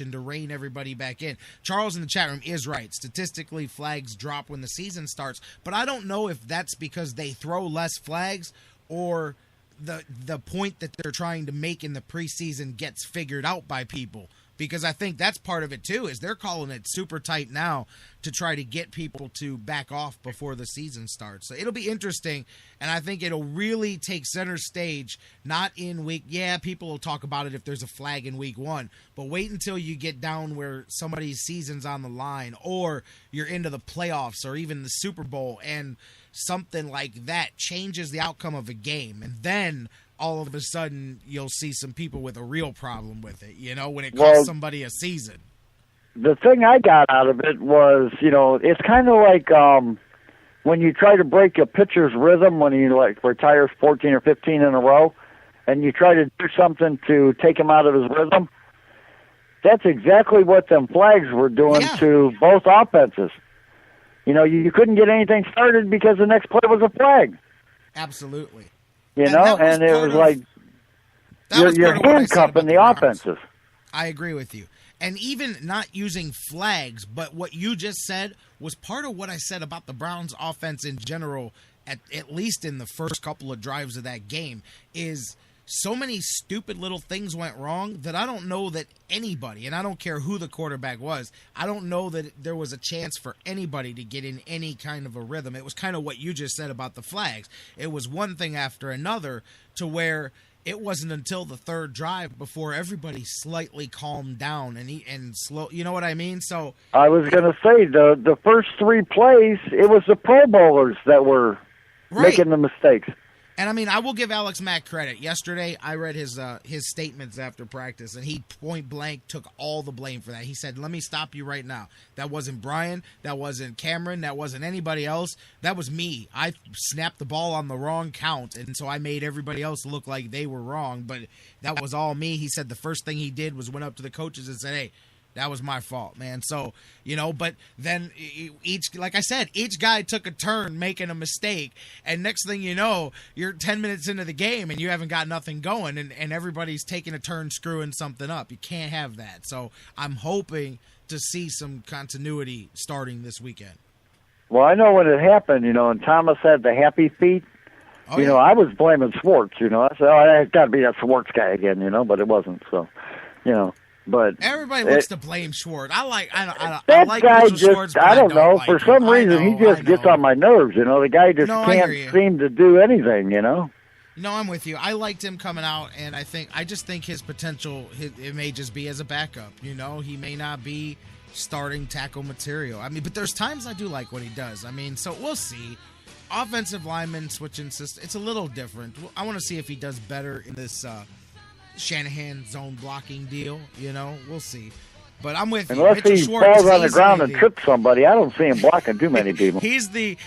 situation to rein everybody back in. Charles in the chat room is right. Statistically, flags drop when the season starts, but I don't know if that's because they throw less flags or the point that they're trying to make in the preseason gets figured out by people. Because I think that's part of it, too, is they're calling it super tight now to try to get people to back off before the season starts. So it'll be interesting, and I think it'll really take center stage, not in week. Yeah, people will talk about it if there's a flag in week 1, but wait until you get down where somebody's season's on the line or you're into the playoffs or even the Super Bowl, and something like that changes the outcome of a game. And then all of a sudden you'll see some people with a real problem with it, when it costs somebody a season. The thing I got out of it was, it's kind of like when you try to break a pitcher's rhythm when he retires 14 or 15 in a row, and you try to do something to take him out of his rhythm. That's exactly what them flags were doing to both offenses. You couldn't get anything started because the next play was a flag. Absolutely. And it was like you're handcuffing the offenses. I agree with you. And even not using flags, but what you just said was part of what I said about the Browns offense in general, at least in the first couple of drives of that game, is so many stupid little things went wrong that I don't know that anybody, and I don't care who the quarterback was, I don't know that there was a chance for anybody to get in any kind of a rhythm. It was kind of what you just said about the flags. It was one thing after another to where it wasn't until the third drive before everybody slightly calmed down and slow. You know what I mean? So I was going to say the first 3 plays, it was the Pro Bowlers that were making the mistakes. And, I mean, I will give Alex Mack credit. Yesterday, I read his statements after practice, and he point-blank took all the blame for that. He said, let me stop you right now. That wasn't Brian. That wasn't Cameron. That wasn't anybody else. That was me. I snapped the ball on the wrong count, and so I made everybody else look like they were wrong. But that was all me. He said the first thing he did was went up to the coaches and said, hey, that was my fault, man. So, but then like I said, each guy took a turn making a mistake. And next thing you know, you're 10 minutes into the game and you haven't got nothing going and everybody's taking a turn screwing something up. You can't have that. So I'm hoping to see some continuity starting this weekend. Well, I know when it happened, and Thomas had the happy feet. I was blaming Schwartz, I said, it's got to be that Schwartz guy again, but it wasn't. So, But everybody looks to blame Schwartz. I like guy Mitchell Schwartz, I don't know. Like for some reason, he just gets on my nerves. The guy just can't seem to do anything. No, I'm with you. I liked him coming out, and I just think his potential. It may just be as a backup. He may not be starting tackle material. I mean, but there's times I do like what he does. I mean, so we'll see. Offensive lineman switching system. It's a little different. I want to see if he does better in this. Shanahan zone blocking deal, we'll see. But I'm with you. Unless he falls on the ground and trips somebody, I don't see him blocking too many people. He's the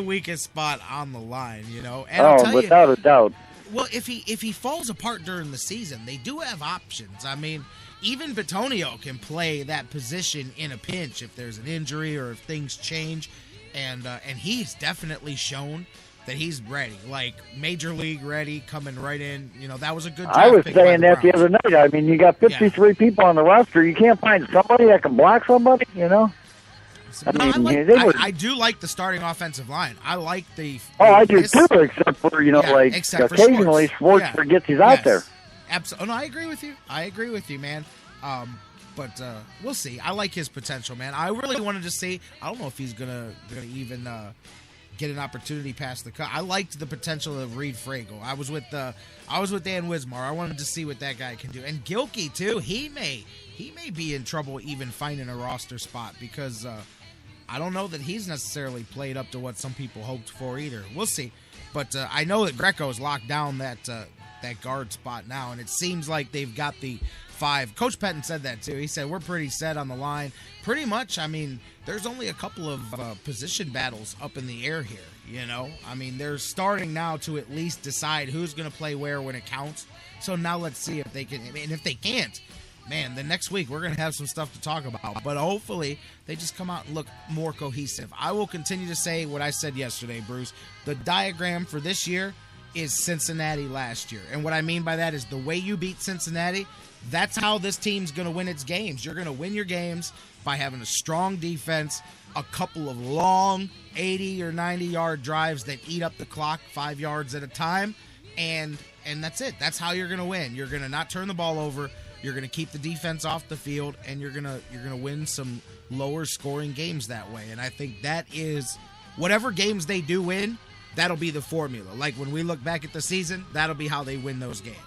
weakest spot on the line, And without a doubt. Well, if he falls apart during the season, they do have options. I mean, even Bitonio can play that position in a pinch if there's an injury or if things change, and he's definitely shown that he's ready, like major league ready, coming right in. That was a good draft. I was saying that the other night. I mean, you got 53 people on the roster. You can't find somebody that can block somebody, I do like the starting offensive line. I like the. I do too, except for occasionally Schwartz forgets he's out there. Absolutely. Oh, no, I agree with you, man. But we'll see. I like his potential, man. I really wanted to see. I don't know if he's gonna even. Get an opportunity past the cut. I liked the potential of Reed Fragel. I was with Dan Wismar. I wanted to see what that guy can do. And Gilkey too. He may be in trouble even finding a roster spot because I don't know that he's necessarily played up to what some people hoped for either. We'll see. But I know that Greco's locked down that guard spot now, and it seems like they've got the 5. Coach Pettin said that too. He said we're pretty set on the line. Pretty much. I mean, there's only a couple of position battles up in the air here. I mean, they're starting now to at least decide who's going to play where when it counts. So now let's see if they can. And if they can't, man, then next week we're going to have some stuff to talk about. But hopefully they just come out and look more cohesive. I will continue to say what I said yesterday, Bruce. The diagram for this year is Cincinnati last year. And what I mean by that is the way you beat Cincinnati, that's how this team's going to win its games. You're going to win your games by having a strong defense, a couple of long 80 or 90-yard drives that eat up the clock 5 yards at a time, and that's it. That's how you're going to win. You're going to not turn the ball over. You're going to keep the defense off the field, and you're going to win some lower scoring games that way. And I think that is whatever games they do win, that'll be the formula. Like when we look back at the season, that'll be how they win those games.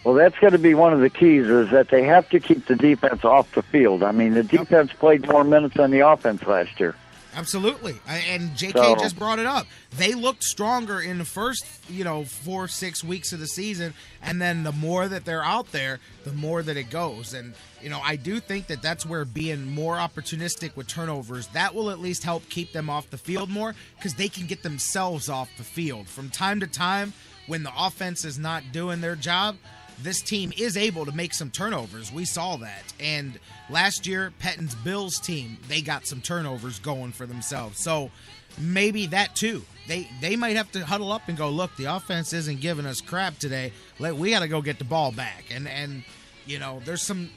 Well, that's going to be one of the keys, is that they have to keep the defense off the field. I mean, the defense played more minutes than the offense last year. Absolutely. And JK just brought it up. They looked stronger in the first, 4-6 weeks of the season, and then the more that they're out there, the more that it goes. And, I do think that that's where being more opportunistic with turnovers, that will at least help keep them off the field more, because they can get themselves off the field. From time to time, when the offense is not doing their job, this team is able to make some turnovers. We saw that. And last year, Pettin's Bills team, they got some turnovers going for themselves. So maybe that too. They might have to huddle up and go, look, the offense isn't giving us crap today. We got to go get the ball back. And there's some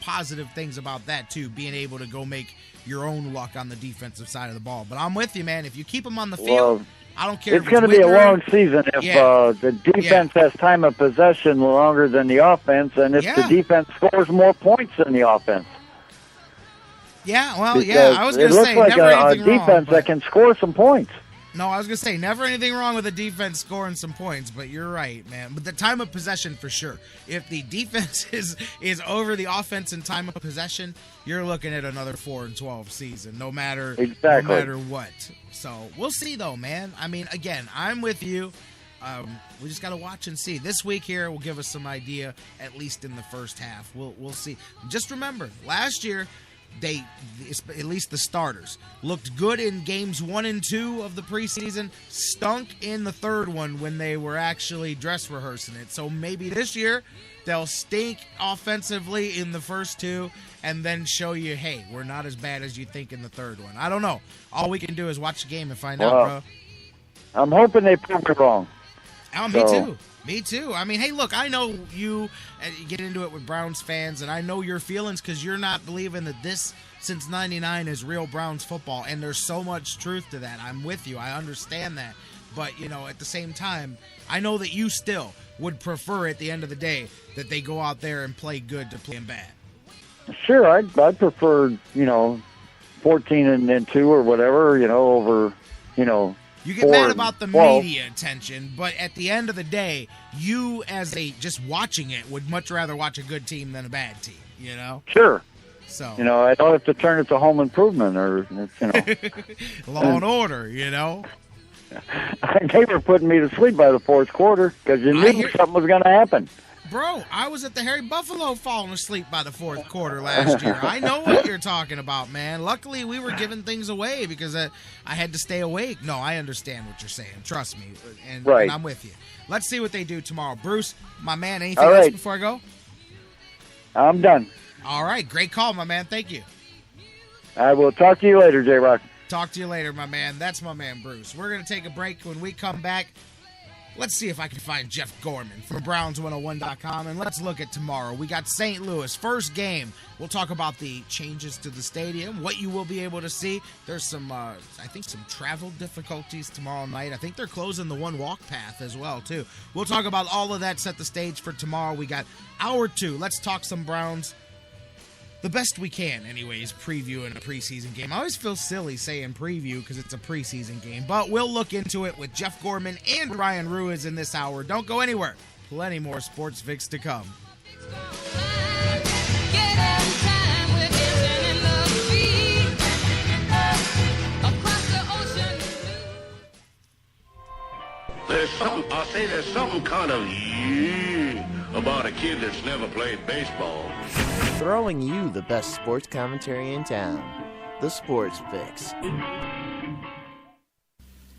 positive things about that too, being able to go make your own luck on the defensive side of the ball. But I'm with you, man. If you keep them on the field, I don't care. It's going to be a long season if the defense has time of possession longer than the offense, and if the defense scores more points than the offense. Yeah, well, I was going to say, it looks like a defense that can score some points. No, I was going to say, never anything wrong with the defense scoring some points, but you're right, man. But the time of possession, for sure. If the defense is over the offense in time of possession, you're looking at another 4-12 season, no matter what. So we'll see, though, man. I mean, again, I'm with you. We just got to watch and see. This week here will give us some idea, at least in the first half. We'll see. Just remember, last year, they, at least the starters, looked good in games 1 and 2 of the preseason, stunk in the third one when they were actually dress rehearsing it. So maybe this year they'll stink offensively in the first 2 and then show you, hey, we're not as bad as you think in the third one. I don't know. All we can do is watch the game and find out, bro. I'm hoping they prove it wrong. Oh, me too. Me too. I mean, hey, look, I know you get into it with Browns fans, and I know your feelings because you're not believing that this, since 99, is real Browns football, and there's so much truth to that. I'm with you. I understand that. But, at the same time, I know that you still would prefer at the end of the day that they go out there and play good to playing bad. Sure, I'd prefer, 14 and 2 or whatever, over, You get mad about the media attention, but at the end of the day, you as just watching it would much rather watch a good team than a bad team, Sure. So I don't have to turn it to Home Improvement or, Law and Order, They were putting me to sleep by the fourth quarter because you knew something was going to happen. Bro, I was at the Harry Buffalo falling asleep by the fourth quarter last year. I know what you're talking about, man. Luckily, we were giving things away because I had to stay awake. No, I understand what you're saying. Trust me, and I'm with you. Let's see what they do tomorrow. Bruce, my man, anything else before I go? I'm done. All right, great call, my man. Thank you. I will talk to you later, J-Rock. Talk to you later, my man. That's my man, Bruce. We're going to take a break. When we come back, let's see if I can find Jeff Gorman from Browns101.com, and let's look at tomorrow. We got St. Louis, first game. We'll talk about the changes to the stadium, what you will be able to see. There's some, I think, some travel difficulties tomorrow night. I think they're closing the one walk path as well, too. We'll talk about all of that, set the stage for tomorrow. We got hour 2. Let's talk some Browns. The best we can, anyways, previewing a preseason game. I always feel silly saying preview because it's a preseason game, but we'll look into it with Jeff Gorman and Ryan Ruiz in this hour. Don't go anywhere. Plenty more sports fix to come. There's something kind of about a kid that's never played baseball. Throwing you the best sports commentary in town. The Sports Fix.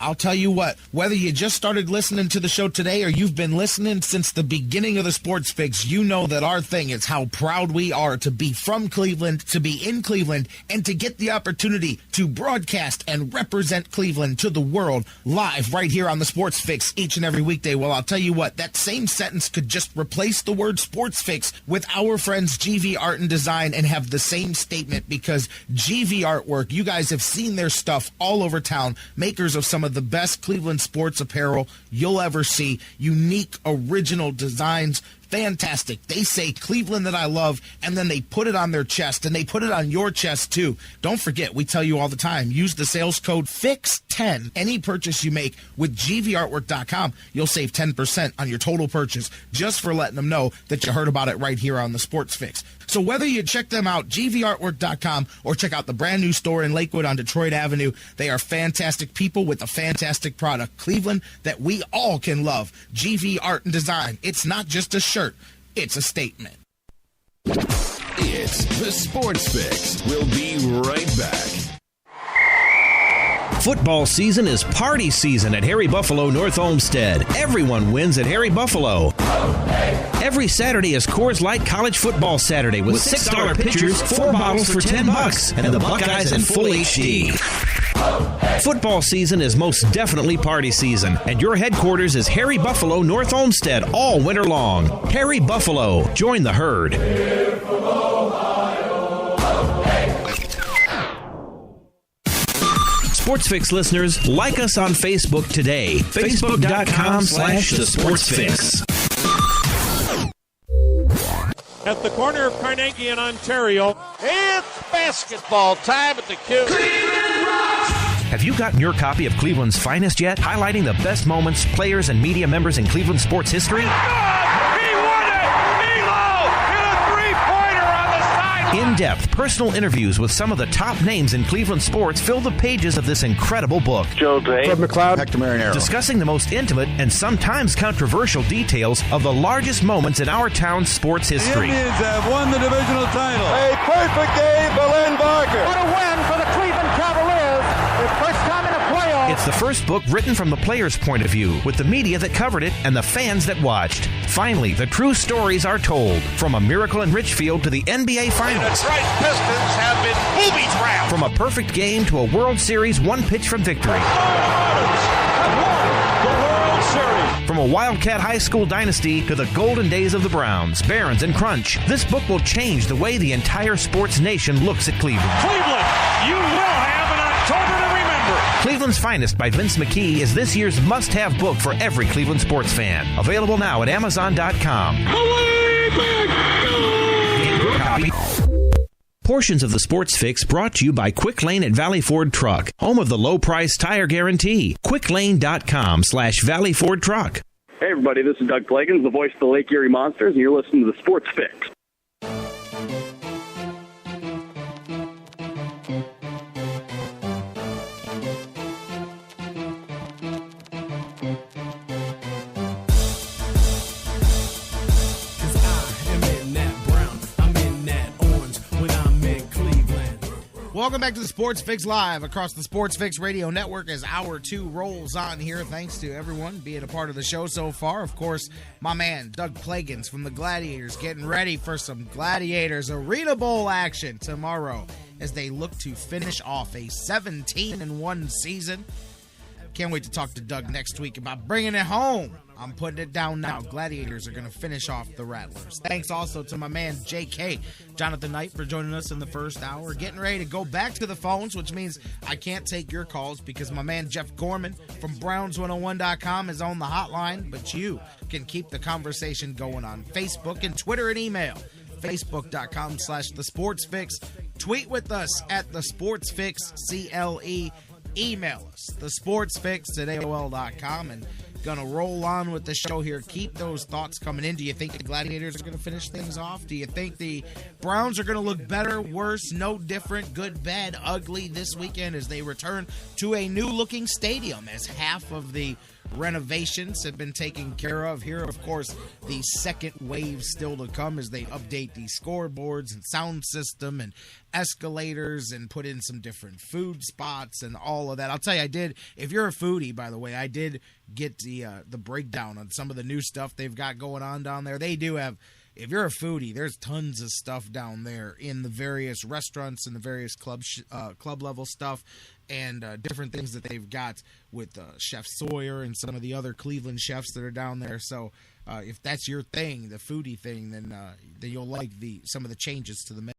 I'll tell you what, whether you just started listening to the show today or you've been listening since the beginning of the Sports Fix, you know that our thing is how proud we are to be from Cleveland, to be in Cleveland, and to get the opportunity to broadcast and represent Cleveland to the world live right here on the Sports Fix each and every weekday. Well, I'll tell you what, that same sentence could just replace the word Sports Fix with our friends GV Art and Design and have the same statement, because GV Artwork, you guys have seen their stuff all over town, makers of some of the best Cleveland sports apparel you'll ever see. Unique, original designs. Fantastic. They say Cleveland that I love, and then they put it on their chest, and they put it on your chest too. Don't forget, we tell you all the time, use the sales code FIX10. Any purchase you make with gvartwork.com, you'll save 10% on your total purchase, just for letting them know that you heard about it right here on the Sports Fix. So whether you check them out, gvartwork.com, or check out the brand new store in Lakewood on Detroit Avenue, they are fantastic people with a fantastic product. Cleveland that we all can love. GV Art and Design. It's not just a shirt, it's a statement. It's the Sports Fix. We'll be right back. Football season is party season at Harry Buffalo North Olmsted. Everyone wins at Harry Buffalo. Every Saturday is Coors Light College Football Saturday with $6 pitchers, 4 bottles for $10, and the Buckeyes in full HD. Football season is most definitely party season, and your headquarters is Harry Buffalo North Olmsted all winter long. Harry Buffalo. Join the herd. Sports Fix listeners, like us on Facebook today. Facebook.com/The Sports Fix. At the corner of Carnegie and Ontario, it's basketball time at the Q. Cleveland rocks! Have you gotten your copy of Cleveland's Finest yet? Highlighting the best moments, players, and media members in Cleveland sports history? He won it! Milo hit a three-pointer on the sideline! In-depth personal interviews with some of the top names in Cleveland sports fill the pages of this incredible book. Joe Day, Fred McLeod, Hector Marinero. Discussing the most intimate and sometimes controversial details of the largest moments in our town's sports history. The Indians have won the divisional title. a perfect game for Len Barker. What a win for the Cleveland Cavaliers. Their first time in a playoff. It's the first book written from the players' point of view, with the media that covered it and the fans that watched. Finally, the true stories are told, from a miracle in Richfield to the NBA Finals. The Detroit Pistons have been booby-trapped. From a perfect game to a World Series one pitch from victory. From a Wildcat High School dynasty to the golden days of the Browns, Barons, and Crunch, this book will change the way the entire sports nation looks at Cleveland. Cleveland, you will have an October to remember. Cleveland's Finest by Vince McKee is this year's must-have book for every Cleveland sports fan. Available now at Amazon.com. Get your copy. Portions of the Sports Fix brought to you by Quick Lane at Valley Ford Truck, home of the low-price tire guarantee. QuickLane.com/Valley Ford Truck. Hey, everybody, this is Doug Plagens, the voice of the Lake Erie Monsters, and you're listening to the Sports Fix. Welcome back to the Sports Fix Live across the Sports Fix Radio Network as Hour 2 rolls on here. Thanks to everyone being a part of the show so far. Of course, my man, Doug Plagens from the Gladiators, getting ready for some Gladiators ArenaBowl action tomorrow as they look to finish off a 17-1 season. Can't wait to talk to Doug next week about bringing it home. I'm putting it down now. Gladiators are going to finish off the Rattlers. Thanks also to my man, JK, Jonathan Knight, for joining us in the first hour. Getting ready to go back to the phones, which means I can't take your calls because my man, Jeff Gorman from Browns101.com is on the hotline. But you can keep the conversation going on Facebook and Twitter and email. Facebook.com/The Sports Fix. Tweet with us at The Sports Fix, CLE. Email us, thesportsfix@AOL.com, and gonna roll on with the show here. Keep those thoughts coming in. Do you think the Gladiators are gonna finish things off? Do you think the Browns are gonna look better, worse, no different, good, bad, ugly this weekend as they return to a new looking stadium, as half of the renovations have been taken care of here. Of course, the second wave still to come as they update the scoreboards and sound system and escalators and put in some different food spots and all of that. I'll tell you, I did, if you're a foodie, by the way, I did get the breakdown on some of the new stuff they've got going on down there. They do have, if you're a foodie, there's tons of stuff down there in the various restaurants and the various club level stuff and different things that they've got with Chef Sawyer and some of the other Cleveland chefs that are down there. So if that's your thing, the foodie thing, then you'll like some of the changes to the menu.